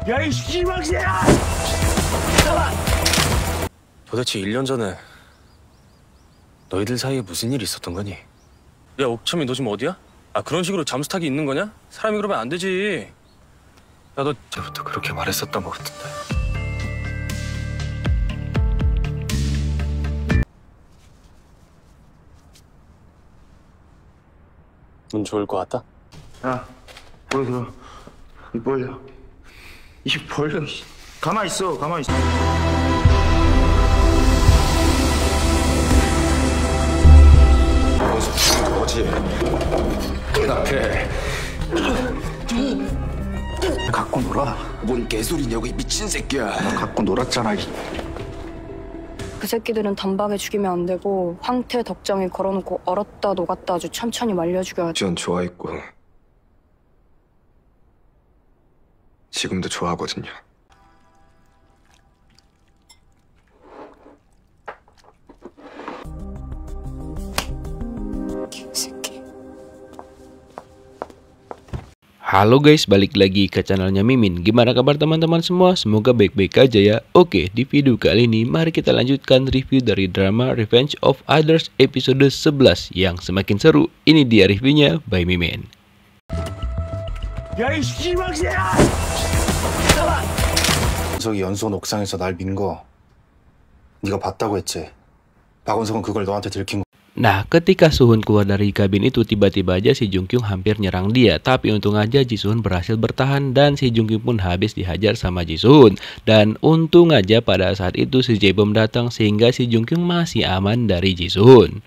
야, 이 씨발새야! 도대체 1년 전에 너희들 사이에 무슨 일이 있었던 거니? 야, 옥참이 너 지금 어디야? 아, 그런 식으로 잠수 타기 있는 거냐? 사람이 그러면 안 되지. 야, 너 저부터 그렇게 말했었던 것 같은데. 넌 좋을 것 같다? 야, 보여줘. 이 벌려. 이 벌려. 가만히 있어, 가만히 있어. 뭐지? 대답해. 갖고 놀아. 뭔 개소리냐고 이 미친 새끼야. 나 갖고 놀았잖아. 그 새끼들은 단박에 죽이면 안 되고 황태 덕정에 걸어놓고 얼었다 녹았다 아주 천천히 말려 죽여야지. 전 좋아했고 지금도 좋아하거든요. Halo guys, balik lagi ke channelnya Mimin. Gimana kabar teman-teman semua? Semoga baik-baik aja ya. Oke, di video kali ini mari kita lanjutkan review dari drama Revenge of Others episode 11 yang semakin seru. Ini dia reviewnya by Mimin. 야, 이 씨발새야! 저기 연수원 옥상에서 날 민 거 네가 봤다고 했지. 박원석은 그걸 너한테 들킨 거. Nah, ketika Suhun keluar dari kabin itu, tiba-tiba aja si Jungkyung hampir nyerang dia. Tapi untung aja Jisuhun berhasil bertahan dan si Jungkyung pun habis dihajar sama Jisuhun. Dan untung aja pada saat itu si Jaebom datang sehingga si Jungkyung masih aman dari Jisuhun.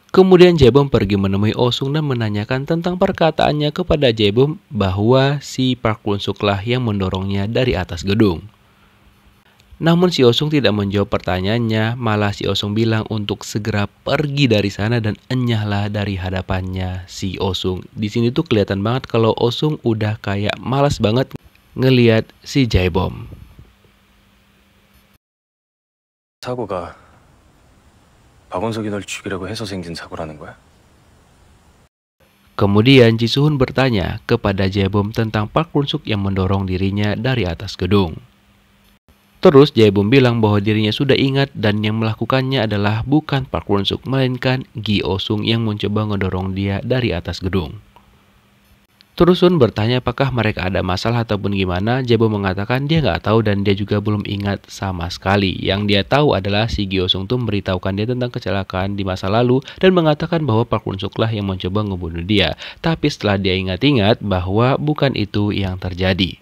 Kemudian Jaebom pergi menemui Oh-sung dan menanyakan tentang perkataannya kepada Jaebom bahwa si Park Won-suk lah yang mendorongnya dari atas gedung. Namun si Oh-sung tidak menjawab pertanyaannya, malah si Oh-sung bilang untuk segera pergi dari sana dan enyahlah dari hadapannya si Oh-sung. Di sini tuh kelihatan banget kalau Oh-sung udah kayak malas banget ngelihat si Jaebom. 사고가 박원석이 널 죽이려고 해서 생긴 사고라는 거야? Kemudian Jisuhun bertanya kepada Jaebom tentang Park Won-suk yang mendorong dirinya dari atas gedung. Terus Jaebom bilang bahwa dirinya sudah ingat dan yang melakukannya adalah bukan Park Won-suk melainkan Gi Oh-sung yang mencoba ngedorong dia dari atas gedung. Terus Sun bertanya apakah mereka ada masalah ataupun gimana. Jaebom mengatakan dia nggak tahu dan dia juga belum ingat sama sekali. Yang dia tahu adalah si Gi Oh-sung tuh memberitahukan dia tentang kecelakaan di masa lalu dan mengatakan bahwa Park Won-suk lah yang mencoba ngebunuh dia. Tapi setelah dia ingat-ingat bahwa bukan itu yang terjadi.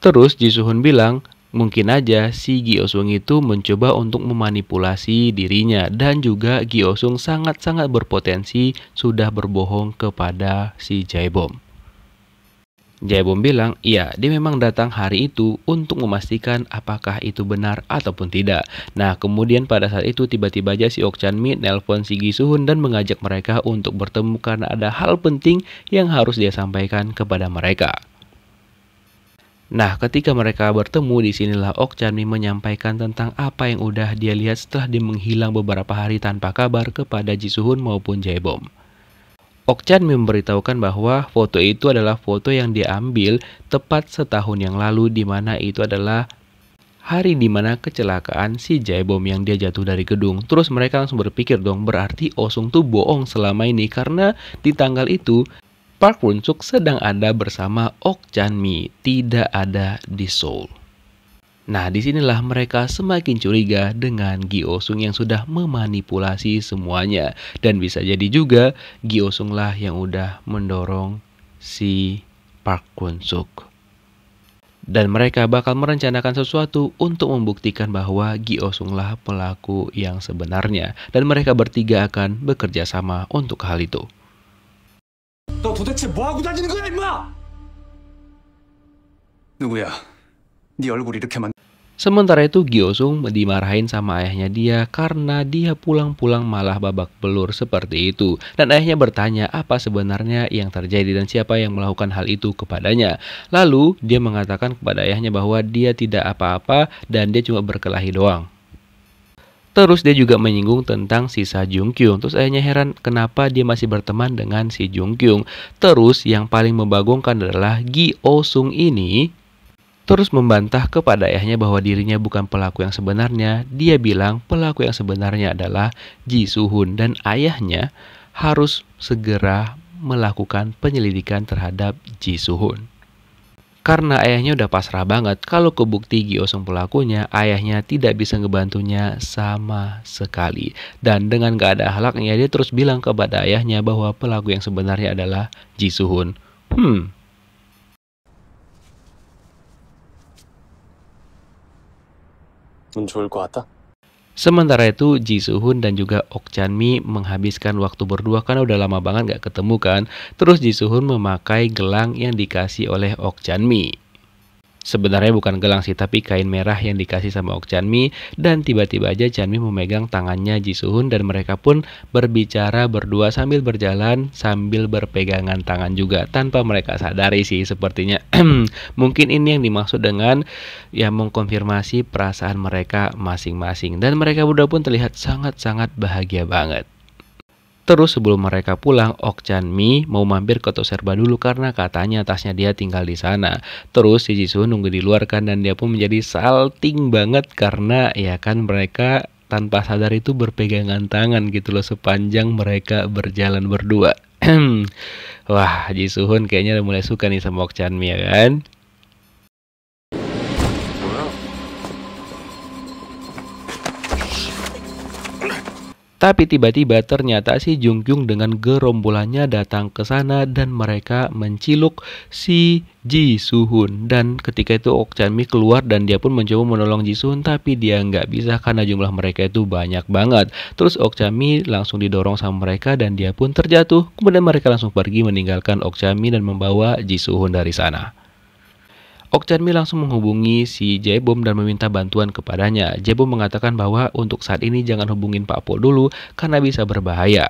Terus Jisuhun bilang mungkin aja si Gi Oh-sung itu mencoba untuk memanipulasi dirinya dan juga Gi Oh-sung sangat-sangat berpotensi sudah berbohong kepada si Jaebom. Jaebom bilang, iya dia memang datang hari itu untuk memastikan apakah itu benar ataupun tidak. Nah kemudian pada saat itu tiba-tiba aja si Ok Chan-mi nelpon si Gi Suhun dan mengajak mereka untuk bertemu karena ada hal penting yang harus dia sampaikan kepada mereka. Nah, ketika mereka bertemu, disinilah Ok Chan-mi menyampaikan tentang apa yang udah dia lihat setelah dia menghilang beberapa hari tanpa kabar kepada Jisuhun maupun Jaebom. Ok Chan-mi memberitahukan bahwa foto itu adalah foto yang dia ambil tepat setahun yang lalu, di mana itu adalah hari dimana kecelakaan si Jaebom yang dia jatuh dari gedung. Terus mereka langsung berpikir dong, berarti Oh-sung tuh bohong selama ini karena di tanggal itu Park Won-suk sedang ada bersama Ok Chan-mi, tidak ada di Seoul. Nah, disinilah mereka semakin curiga dengan Gi Oh-sung yang sudah memanipulasi semuanya. Dan bisa jadi juga Gi Oh-sung lah yang udah mendorong si Park Won-suk. Dan mereka bakal merencanakan sesuatu untuk membuktikan bahwa Gi Oh-sung lah pelaku yang sebenarnya. Dan mereka bertiga akan bekerja sama untuk hal itu. 너 도대체 뭐하고 다니는 거야, 임마! 누구야? 네 얼굴 이렇게 만. Sementara itu Gi Oh-sung dimarahin sama ayahnya dia karena dia pulang-pulang malah babak belur seperti itu. Dan ayahnya bertanya apa sebenarnya yang terjadi dan siapa yang melakukan hal itu kepadanya. Lalu dia mengatakan kepada ayahnya bahwa dia tidak apa-apa dan dia cuma berkelahi doang. Terus dia juga menyinggung tentang si Jungkyung. Terus ayahnya heran kenapa dia masih berteman dengan si Jungkyung. Terus yang paling membagongkan adalah Gi Oh-sung ini terus membantah kepada ayahnya bahwa dirinya bukan pelaku yang sebenarnya. Dia bilang pelaku yang sebenarnya adalah Ji Soo-hun dan ayahnya harus segera melakukan penyelidikan terhadap Ji Soo-hun. Karena ayahnya udah pasrah banget kalau kebukti Gi Oh-sung pelakunya, ayahnya tidak bisa ngebantunya sama sekali. Dan dengan gak ada akhlaknya, dia terus bilang kepada ayahnya bahwa pelaku yang sebenarnya adalah Ji Soo-hun. 넌 좋을 것 같다. Sementara itu, Ji Soo-hun dan juga Ok Chan-mi menghabiskan waktu berdua karena udah lama banget gak ketemu kan. Terus Ji Soo-hun memakai gelang yang dikasih oleh Ok Chan-mi. Sebenarnya bukan gelang sih, tapi kain merah yang dikasih sama Ok Chan-mi. Dan tiba-tiba aja Chan-mi memegang tangannya Ji Soo-hun dan mereka pun berbicara berdua sambil berjalan, sambil berpegangan tangan juga. Tanpa mereka sadari sih sepertinya. Mungkin ini yang dimaksud dengan ya mengkonfirmasi perasaan mereka masing-masing. Dan mereka berdua pun terlihat sangat-sangat bahagia banget. Terus sebelum mereka pulang, Ok Chan-mi mau mampir ke Toserba dulu karena katanya tasnya dia tinggal di sana. Terus si Ji Soo nunggu di luar kan dan dia pun menjadi salting banget karena ya kan mereka tanpa sadar itu berpegangan tangan gitu loh sepanjang mereka berjalan berdua. Wah, Ji Soo kayaknya udah mulai suka nih sama Ok Chan-mi ya kan? Tapi tiba-tiba ternyata si Jung Kyung dengan gerombolannya datang ke sana dan mereka menciluk si Ji Soo-hun. Dan ketika itu Ok Chan-mi keluar dan dia pun mencoba menolong Ji Soo-hun tapi dia nggak bisa karena jumlah mereka itu banyak banget. Terus Ok Chan-mi langsung didorong sama mereka dan dia pun terjatuh. Kemudian mereka langsung pergi meninggalkan Ok Chan-mi dan membawa Ji Soo-hun dari sana. Ok Chan-mi langsung menghubungi si Jae-bom dan meminta bantuan kepadanya. Jae-bom mengatakan bahwa untuk saat ini jangan hubungin Pak Pol dulu karena bisa berbahaya.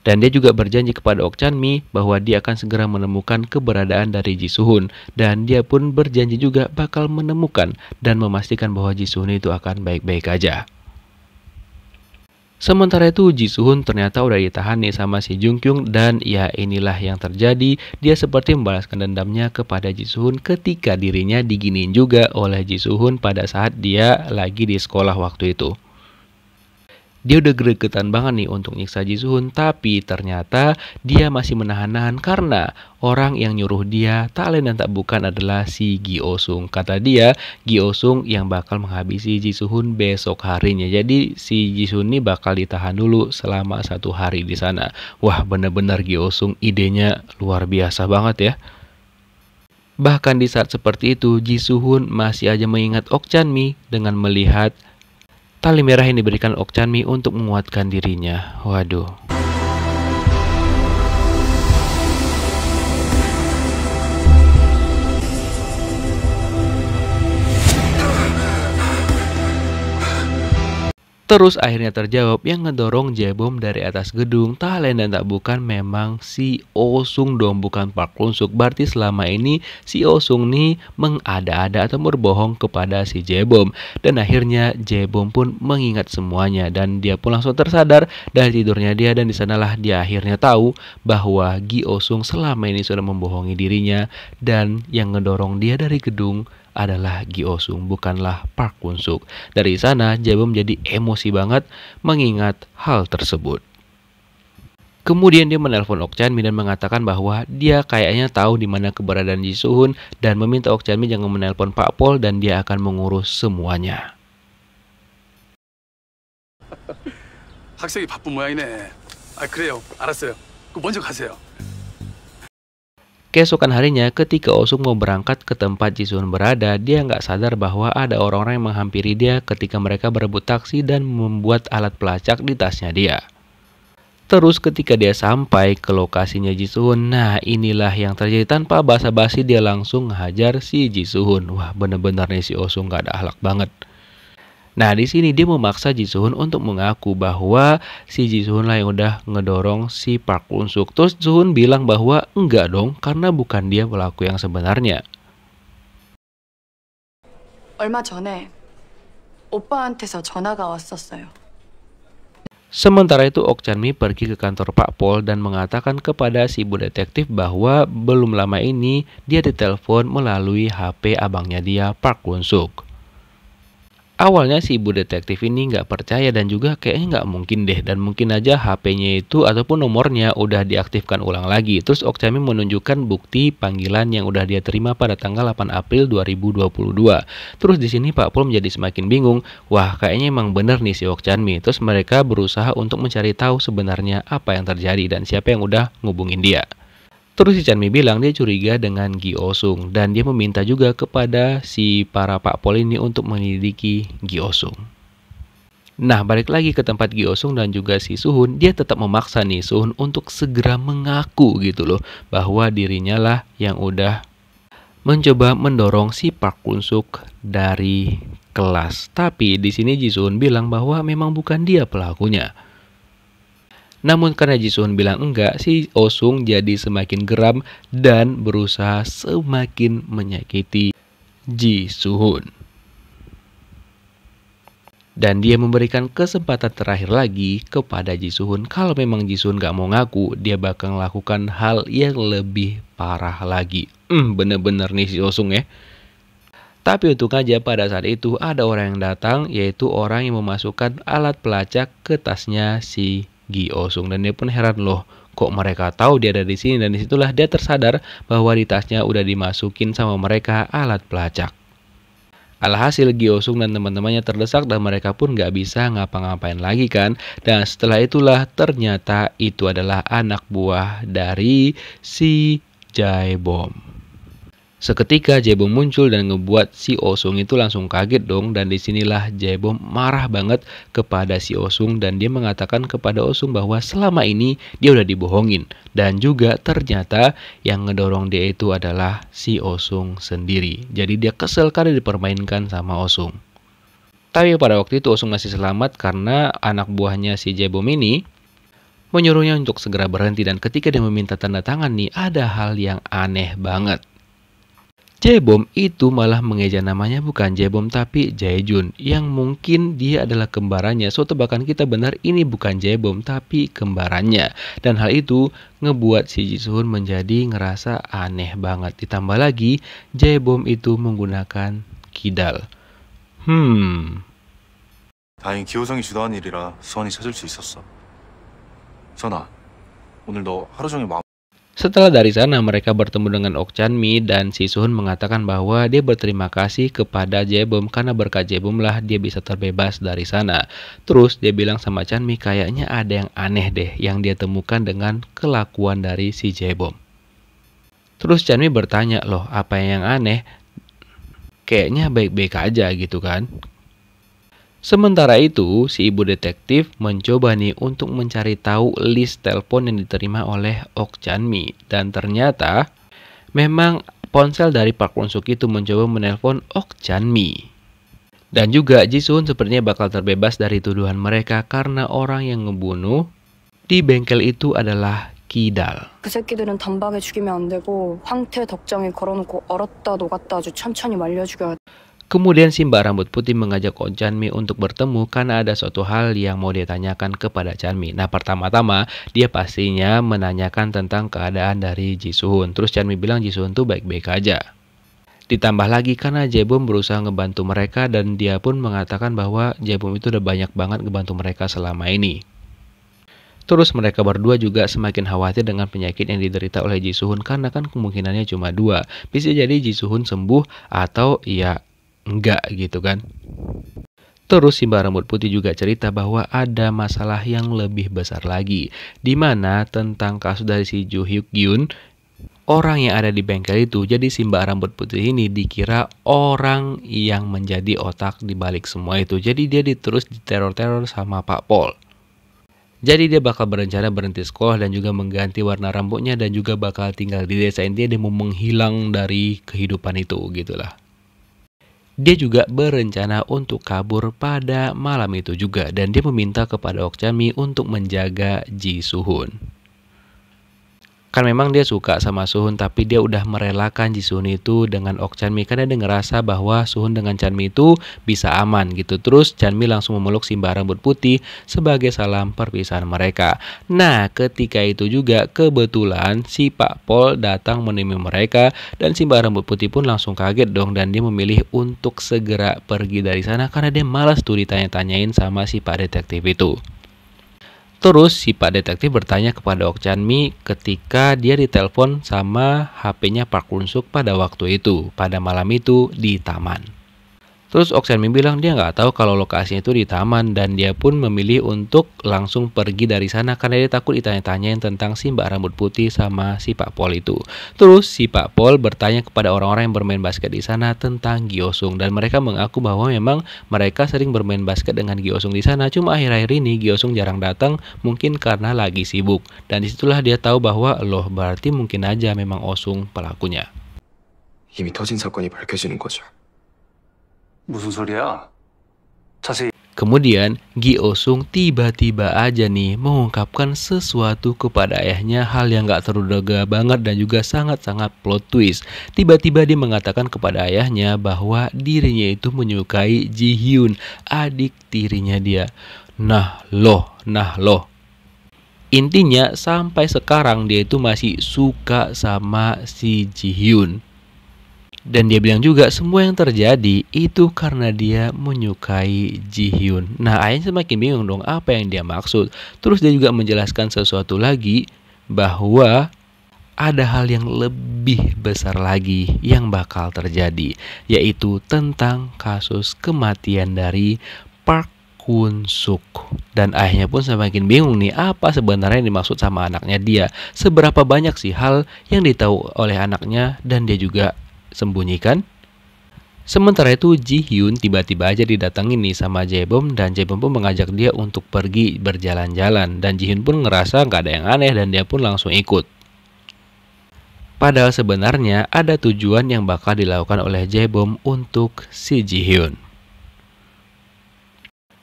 Dan dia juga berjanji kepada Ok Chan-mi bahwa dia akan segera menemukan keberadaan dari Ji Soo-hun. Dan dia pun berjanji juga bakal menemukan dan memastikan bahwa Ji Soo-hun itu akan baik-baik aja. Sementara itu Ji Soo-hun ternyata udah ditahan nih sama si Jung Kyung dan ya inilah yang terjadi. Dia seperti membalaskan dendamnya kepada Ji Soo-hun ketika dirinya diginiin juga oleh Ji Soo-hun pada saat dia lagi di sekolah waktu itu. Dia udah gregetan banget nih untuk nyiksa Ji Soo-hun, tapi ternyata dia masih menahan-nahan karena orang yang nyuruh dia tak lain dan tak bukan adalah si Gi Oh-sung. Kata dia, Gi Oh-sung yang bakal menghabisi Ji Soo-hun besok harinya. Jadi si Ji Soo-hun ini bakal ditahan dulu selama 1 hari di sana. Wah, bener-bener Gi Oh-sung idenya luar biasa banget ya. Bahkan di saat seperti itu, Ji Soo-hun masih aja mengingat Ok Chan-mi dengan melihat tali merah yang diberikan Ok Chan-mi untuk menguatkan dirinya. Waduh. Terus akhirnya terjawab yang ngedorong Jae-bom dari atas gedung tak lain dan tak bukan memang si Oh-sung dong, bukan Park Kwon-suk. Berarti selama ini si Oh-sung nih mengada-ada atau berbohong kepada si Jae-bom. Dan akhirnya Jae-bom pun mengingat semuanya dan dia pun langsung tersadar dari tidurnya dia dan disanalah dia akhirnya tahu bahwa Gi Oh-sung selama ini sudah membohongi dirinya dan yang ngedorong dia dari gedung adalah Gi Oh-sung, bukanlah Park Kwon-suk. Dari sana Jae-bom jadi emosi banget mengingat hal tersebut. Kemudian dia menelpon Ok Chan-mi dan mengatakan bahwa dia kayaknya tahu di mana keberadaan Ji Soo-hun dan meminta Ok Chan-mi jangan menelpon Pak Pol dan dia akan mengurus semuanya. 학생이 바쁜 모양이네. 그래요. 알았어요. 먼저 가세요. Keesokan harinya ketika Oh-sung mau berangkat ke tempat Ji Soo-hun berada, dia nggak sadar bahwa ada orang-orang yang menghampiri dia ketika mereka berebut taksi dan membuat alat pelacak di tasnya dia. Terus ketika dia sampai ke lokasinya Ji Soo-hun, nah inilah yang terjadi. Tanpa basa-basi dia langsung ngehajar si Ji Soo-hun. Wah, bener-bener nih si Oh-sung nggak ada akhlak banget. Nah di sini dia memaksa Ji Soo-hun untuk mengaku bahwa si Ji Soo-hun lah yang udah ngedorong si Park Kwon-suk. Terus Ji Soo-hun bilang bahwa enggak dong karena bukan dia pelaku yang sebenarnya. 얼마 전에 오빠한테서 전화가 왔었어요. Sementara itu Ok Chan-mi pergi ke kantor Pak Pol dan mengatakan kepada si ibu detektif bahwa belum lama ini dia ditelepon melalui HP abangnya dia, Park Won-suk. Awalnya si ibu detektif ini nggak percaya dan juga kayaknya nggak mungkin deh, dan mungkin aja HP-nya itu ataupun nomornya udah diaktifkan ulang lagi. Terus Ok Chan-mi menunjukkan bukti panggilan yang udah dia terima pada tanggal 8 April 2022. Terus di sini Pak Pol menjadi semakin bingung. Wah, kayaknya emang bener nih si Ok Chan-mi. Terus mereka berusaha untuk mencari tahu sebenarnya apa yang terjadi dan siapa yang udah ngubungin dia. Terus si Chan-mi bilang dia curiga dengan Gi Oh-sung dan dia meminta juga kepada si para Pak Pol ini untuk menyelidiki Gi Oh-sung. Nah, balik lagi ke tempat Gi Oh-sung dan juga si Suhun, dia tetap memaksa nih Suhun untuk segera mengaku gitu loh bahwa dirinya lah yang udah mencoba mendorong si Park Won-suk dari kelas. Tapi di sini Ji Suhun bilang bahwa memang bukan dia pelakunya. Namun karena Ji Suhun bilang enggak, si Oh-sung jadi semakin geram dan berusaha semakin menyakiti Ji Suhun. Dan dia memberikan kesempatan terakhir lagi kepada Ji Suhun. Kalau memang Ji Suhun gak mau ngaku, dia bakal melakukan hal yang lebih parah lagi. Bener-bener nih si Oh-sung ya. Tapi untung aja pada saat itu ada orang yang datang, yaitu orang yang memasukkan alat pelacak ke tasnya si Gi Oh-sung, dan dia pun heran loh, kok mereka tahu dia ada di sini, dan disitulah dia tersadar bahwa di tasnya udah dimasukin sama mereka alat pelacak. Alhasil Gi Oh-sung dan teman-temannya terdesak dan mereka pun gak bisa ngapa-ngapain lagi kan. Dan setelah itulah ternyata itu adalah anak buah dari si Jae-bom. Seketika Jae-bom muncul dan ngebuat si Oh-sung itu langsung kaget dong, dan disinilah Jae-bom marah banget kepada si Oh-sung dan dia mengatakan kepada Oh-sung bahwa selama ini dia udah dibohongin dan juga ternyata yang ngedorong dia itu adalah si Oh-sung sendiri. Jadi dia kesel karena dipermainkan sama Oh-sung. Tapi pada waktu itu Oh-sung masih selamat karena anak buahnya si Jae-bom ini menyuruhnya untuk segera berhenti, dan ketika dia meminta tanda tangan nih ada hal yang aneh banget. Jae-bom itu malah mengeja namanya bukan Jae-bom tapi Jae-jun, yang mungkin dia adalah kembarannya. So tebakan kita benar, ini bukan Jae-bom tapi kembarannya. Dan hal itu ngebuat si Ji Suhun menjadi ngerasa aneh banget. Ditambah lagi Jae-bom itu menggunakan kidal. 다행히 기호성이 주도한 일이라 수원이 찾을 수 있었어. 수원아, 오늘 너 하루 종일 마음. Setelah dari sana mereka bertemu dengan Ok Chan-mi dan si Suhun mengatakan bahwa dia berterima kasih kepada Jae-bom karena berkat Jae-bom lah dia bisa terbebas dari sana. Terus dia bilang sama Chan-mi kayaknya ada yang aneh deh yang dia temukan dengan kelakuan dari si Jae-bom. Terus Chan-mi bertanya, loh apa yang aneh? Kayaknya baik-baik aja gitu kan. Sementara itu, si ibu detektif mencoba nih untuk mencari tahu list telepon yang diterima oleh Ok Chan-mi. Dan ternyata memang ponsel dari Park Won-suk itu mencoba menelpon Ok Chan-mi. Dan juga Ji Suhun sepertinya bakal terbebas dari tuduhan mereka karena orang yang ngebunuh di bengkel itu adalah Kidal. 그 새끼들은 단박에 죽이면 안 되고 황태 덕정에 걸어놓고 얼었다 녹았다 아주 천천히 말려 죽여야 돼. Kemudian si Mbak Rambut Putih mengajak Ok Chan-mi untuk bertemu karena ada suatu hal yang mau dia tanyakan kepada Chan-mi. Nah pertama-tama dia pastinya menanyakan tentang keadaan dari Ji Suhun. Terus Chan-mi bilang Ji Suhun tuh baik-baik aja. Ditambah lagi karena Jae-bom berusaha ngebantu mereka dan dia pun mengatakan bahwa Jae-bom itu udah banyak banget ngebantu mereka selama ini. Terus mereka berdua juga semakin khawatir dengan penyakit yang diderita oleh Ji Suhun karena kan kemungkinannya cuma dua. Bisa jadi Ji Suhun sembuh atau ya enggak gitu kan. Terus si Mbak Rambut Putih juga cerita bahwa ada masalah yang lebih besar lagi, di mana tentang kasus dari si Joo Hyuk Gyun, orang yang ada di bengkel itu. Jadi si Mbak Rambut Putih ini dikira orang yang menjadi otak di balik semua itu. Jadi dia terus diteror-teror sama Pak Pol. Jadi dia bakal berencana berhenti sekolah dan juga mengganti warna rambutnya dan juga bakal tinggal di desa. Intinya dia mau menghilang dari kehidupan itu gitulah. Dia juga berencana untuk kabur pada malam itu juga dan dia meminta kepada Ok Chan-mi untuk menjaga Ji Suhun. Kan memang dia suka sama Suhun, tapi dia udah merelakan Ji Suhun itu dengan Ok Chanmi karena dia ngerasa bahwa Suhun dengan Chanmi itu bisa aman gitu. Terus Chanmi langsung memeluk si Mbak Rambut Putih sebagai salam perpisahan mereka. Nah, ketika itu juga kebetulan si Pak Pol datang menemui mereka dan si Mbak Rambut Putih pun langsung kaget dong, dan dia memilih untuk segera pergi dari sana karena dia malas tuh ditanya-tanyain sama si Pak Detektif itu. Terus si Pak Detektif bertanya kepada Ok Chanmi ketika dia ditelepon sama HP-nya Park Won-suk pada waktu itu, pada malam itu di taman. Terus Ok Chanmi bilang dia nggak tahu kalau lokasinya itu di taman, dan dia pun memilih untuk langsung pergi dari sana karena dia takut ditanya-tanyain tentang si Mbak Rambut Putih sama si Pak Pol itu. Terus si Pak Pol bertanya kepada orang-orang yang bermain basket di sana tentang Gyeosung, dan mereka mengaku bahwa memang mereka sering bermain basket dengan Gyeosung di sana. Cuma akhir-akhir ini Gyeosung jarang datang, mungkin karena lagi sibuk. Dan disitulah dia tahu bahwa loh, berarti mungkin aja memang Osung pelakunya. 이미 터진 사건이 밝혀지는 거죠. 무슨 소리야? 자세히. Kemudian Gyeosung tiba-tiba aja nih mengungkapkan sesuatu kepada ayahnya, hal yang gak terduga banget dan juga sangat-sangat plot twist. Tiba-tiba dia mengatakan kepada ayahnya bahwa dirinya itu menyukai Ji Hyun, adik tirinya dia. Nah loh. Intinya sampai sekarang dia itu masih suka sama si Ji Hyun. Dan dia bilang juga semua yang terjadi itu karena dia menyukai Ji Hyun. Nah, ayahnya semakin bingung dong apa yang dia maksud. Terus dia juga menjelaskan sesuatu lagi bahwa ada hal yang lebih besar lagi yang bakal terjadi, yaitu tentang kasus kematian dari Park Won-suk. Dan ayahnya pun semakin bingung nih apa sebenarnya yang dimaksud sama anaknya dia. Seberapa banyak sih hal yang ditahu oleh anaknya dan dia juga sembunyikan. Sementara itu Ji Hyun tiba-tiba aja didatengin nih sama Jaebom, dan Jaebom pun mengajak dia untuk pergi berjalan-jalan, dan Ji Hyun pun ngerasa nggak ada yang aneh dan dia pun langsung ikut. Padahal sebenarnya ada tujuan yang bakal dilakukan oleh Jaebom untuk si Ji Hyun.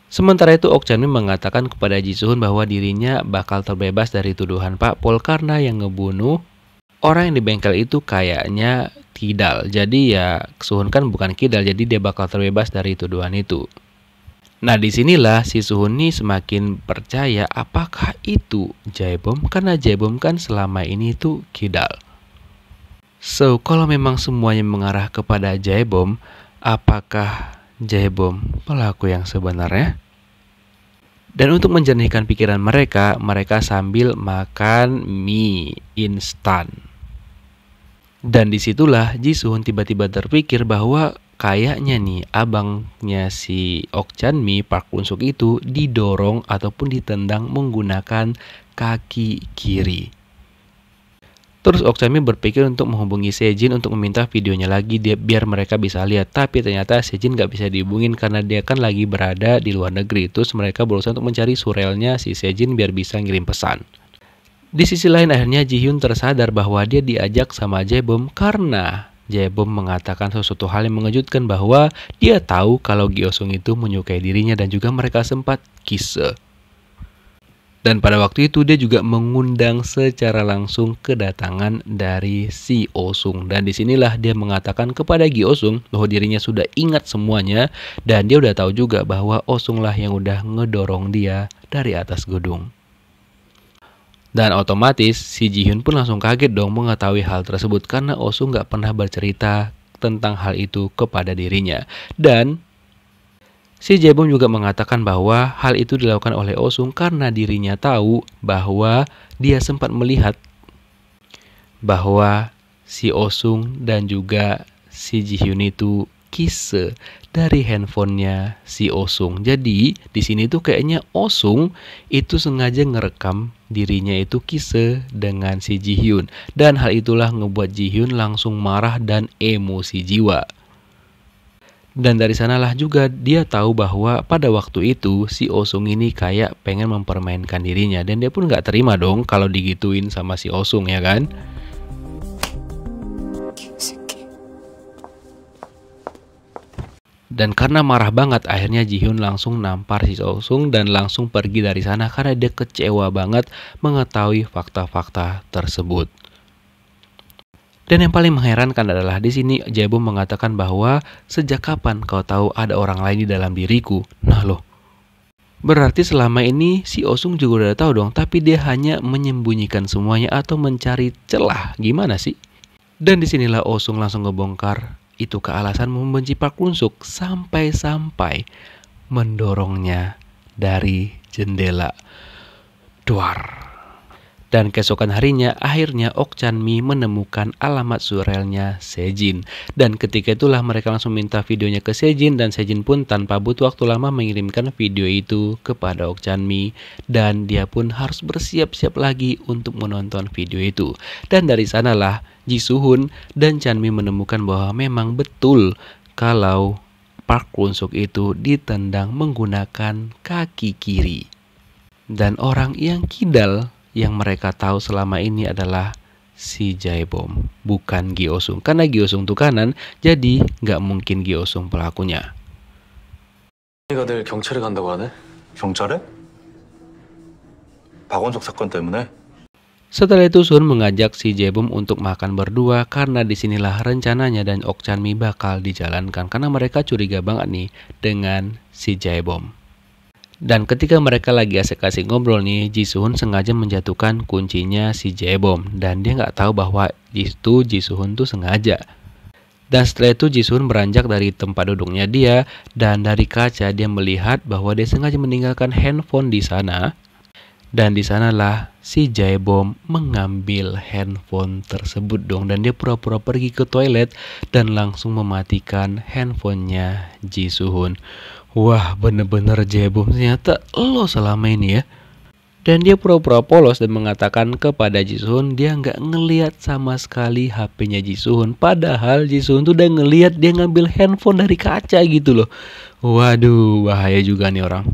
Sementara itu Ok Chanmi mengatakan kepada Ji Suhun bahwa dirinya bakal terbebas dari tuduhan Pak Pol karena yang ngebunuh orang yang di bengkel itu kayaknya Kidal. Jadi ya Suhun kan bukan Kidal, jadi dia bakal terbebas dari tuduhan itu. Nah, disinilah si Suhun nih semakin percaya apakah itu Jaebom, karena Jaebom kan selama ini tuh Kidal. So, kalau memang semuanya mengarah kepada Jaebom, apakah Jaebom pelaku yang sebenarnya? Dan untuk menjernihkan pikiran mereka sambil makan mie instan. Dan disitulah Ji Suhun tiba-tiba terpikir bahwa kayaknya nih abangnya si Ok Chanmi, Park Won-suk itu didorong ataupun ditendang menggunakan kaki kiri. Terus Ok Chanmi berpikir untuk menghubungi Sejin untuk meminta videonya lagi biar mereka bisa lihat. Tapi ternyata Sejin gak bisa dihubungin karena dia kan lagi berada di luar negeri. Terus mereka berusaha untuk mencari surelnya si Sejin biar bisa ngirim pesan. Di sisi lain akhirnya Ji Hyun tersadar bahwa dia diajak sama Jaebom karena Jaebom mengatakan sesuatu hal yang mengejutkan bahwa dia tahu kalau Gyeosung itu menyukai dirinya dan juga mereka sempat kisah. Dan pada waktu itu dia juga mengundang secara langsung kedatangan dari si Osung. Dan disinilah dia mengatakan kepada Gyeosung bahwa dirinya sudah ingat semuanya dan dia udah tahu juga bahwa Osung lah yang udah ngedorong dia dari atas gedung. Dan otomatis si Ji Hyun pun langsung kaget dong mengetahui hal tersebut karena Osung gak pernah bercerita tentang hal itu kepada dirinya. Dan si Jaebom juga mengatakan bahwa hal itu dilakukan oleh Osung karena dirinya tahu bahwa dia sempat melihat bahwa si Osung dan juga si Ji Hyun itu kisah dari handphonenya si Osung. Jadi di sini tuh kayaknya Osung itu sengaja ngerekam dirinya itu kisah dengan si Ji Hyun, dan hal itulah ngebuat Ji Hyun langsung marah dan emosi jiwa. Dan dari sanalah juga dia tahu bahwa pada waktu itu si Osung ini kayak pengen mempermainkan dirinya, dan dia pun nggak terima dong kalau digituin sama si Osung, ya kan? Dan karena marah banget, akhirnya Ji-hyun langsung nampar si So-sung dan langsung pergi dari sana karena dia kecewa banget mengetahui fakta-fakta tersebut. Dan yang paling mengherankan adalah di sini Jae-bom mengatakan bahwa sejak kapan kau tahu ada orang lain di dalam diriku? Nah loh, berarti selama ini si Oh-sung juga udah tahu dong, tapi dia hanya menyembunyikan semuanya atau mencari celah. Gimana sih? Dan disinilah Oh-sung langsung ngebongkar itu ke alasan membenci Park Kwon-suk sampai-sampai mendorongnya dari jendela. Duar. Dan keesokan harinya akhirnya Ok Chan-mi menemukan alamat surelnya Sejin. Dan ketika itulah mereka langsung minta videonya ke Sejin dan Sejin pun tanpa butuh waktu lama mengirimkan video itu kepada Ok Chan-mi. Dan dia pun harus bersiap-siap lagi untuk menonton video itu. Dan dari sanalah Ji Soo-hun dan Chan-mi menemukan bahwa memang betul kalau Park Kwon-suk itu ditendang menggunakan kaki kiri. Dan orang yang kidal yang mereka tahu selama ini adalah si Jae-bom, bukan Gi Oh-sung. Karena Gi Oh-sung itu kanan, jadi nggak mungkin Gi Oh-sung pelakunya. 내가 내일 경찰에 간다고 하네? 경찰에? 박원석 사건 때문에? Setelah itu Sun mengajak si Jae-bom untuk makan berdua karena disinilah rencananya dan Ok Chan-mi bakal dijalankan karena mereka curiga banget nih dengan si Jae-bom. Dan ketika mereka lagi asik-asik ngobrol nih, Ji Soo-hun sengaja menjatuhkan kuncinya si Jae-bom dan dia nggak tahu bahwa itu Ji Soo-hun tuh sengaja. Dan setelah itu Ji Soo-hun beranjak dari tempat duduknya dia dan dari kaca dia melihat bahwa dia sengaja meninggalkan handphone di sana. Dan di sanalah si Jae-bom mengambil handphone tersebut dong. Dan dia pura-pura pergi ke toilet dan langsung mematikan handphonenya Ji Soo-hun. Wah, bener-bener Jae-bom ternyata lo selama ini ya. Dan dia pura-pura polos dan mengatakan kepada Ji Soo-hun dia nggak ngelihat sama sekali HP-nya Ji Soo-hun. Padahal Ji Soo-hun tuh udah ngelihat dia ngambil handphone dari kaca gitu loh. Waduh, bahaya juga nih orang.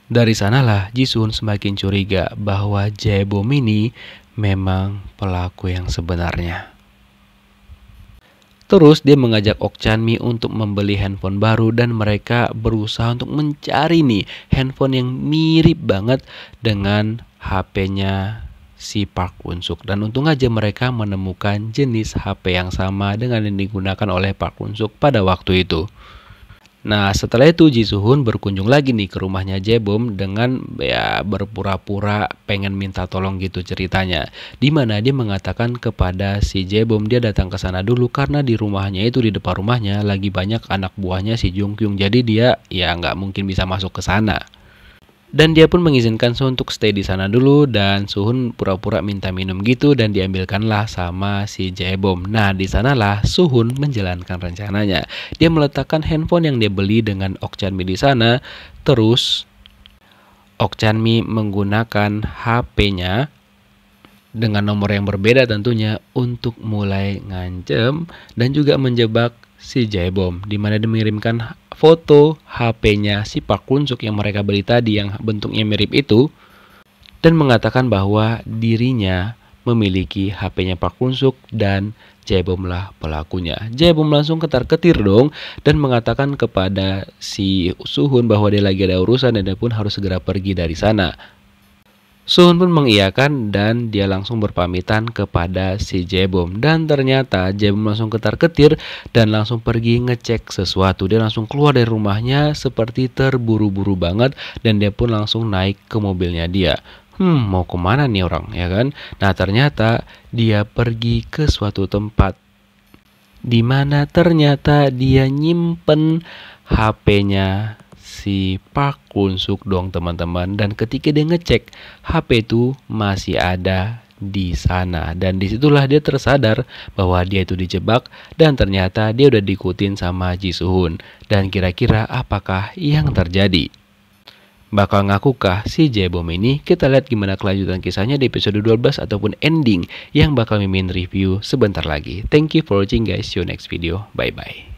Dari sanalah Ji Soo-hun semakin curiga bahwa Jae-bom ini memang pelaku yang sebenarnya. Terus dia mengajak Ok Chan-mi untuk membeli handphone baru dan mereka berusaha untuk mencari nih handphone yang mirip banget dengan HP-nya si Park Kwon-suk. Dan untung aja mereka menemukan jenis HP yang sama dengan yang digunakan oleh Park Kwon-suk pada waktu itu. Nah setelah itu Ji Soo-hun berkunjung lagi nih ke rumahnya Jae-bom dengan ya berpura-pura pengen minta tolong gitu ceritanya. Dimana dia mengatakan kepada si Jae-bom dia datang ke sana dulu karena di rumahnya itu di depan rumahnya lagi banyak anak buahnya si Jung Kyung. Jadi dia ya nggak mungkin bisa masuk ke sana. Dan dia pun mengizinkan Soo-hun untuk stay di sana dulu dan Soo-hun pura-pura minta minum gitu dan diambilkanlah sama si Jae-bom. Nah, di sanalah Soo-hun menjalankan rencananya. Dia meletakkan handphone yang dia beli dengan Ok Chan-mi di sana. Terus Ok Chan-mi menggunakan HP-nya dengan nomor yang berbeda tentunya untuk mulai ngancem dan juga menjebak si Jae-bom, di mana dia mengirimkan foto HP-nya si Park Kwon-suk yang mereka beli tadi yang bentuknya mirip itu dan mengatakan bahwa dirinya memiliki HP-nya Park Kwon-suk dan Jae-bom lah pelakunya. Jae-bom langsung ketar-ketir dong dan mengatakan kepada si Soo-hun bahwa dia lagi ada urusan dan dia pun harus segera pergi dari sana. Soo-hun pun mengiyakan dan dia langsung berpamitan kepada si Jae-bom. Dan ternyata Jae-bom langsung ketar-ketir dan langsung pergi ngecek sesuatu. Dia langsung keluar dari rumahnya seperti terburu-buru banget dan dia pun langsung naik ke mobilnya dia. Mau kemana nih orang ya kan? Nah ternyata dia pergi ke suatu tempat di mana ternyata dia nyimpen HP-nya si Park Kwon-suk dong teman-teman. Dan ketika dia ngecek HP itu masih ada di sana dan disitulah dia tersadar bahwa dia itu dijebak dan ternyata dia udah diikutin sama Ji Soo-hun. Dan kira-kira apakah yang terjadi? Bakal ngakukah si Jae-bom ini? Kita lihat gimana kelanjutan kisahnya di episode 12 ataupun ending yang bakal mimin review sebentar lagi. Thank you for watching guys, see you next video, bye bye.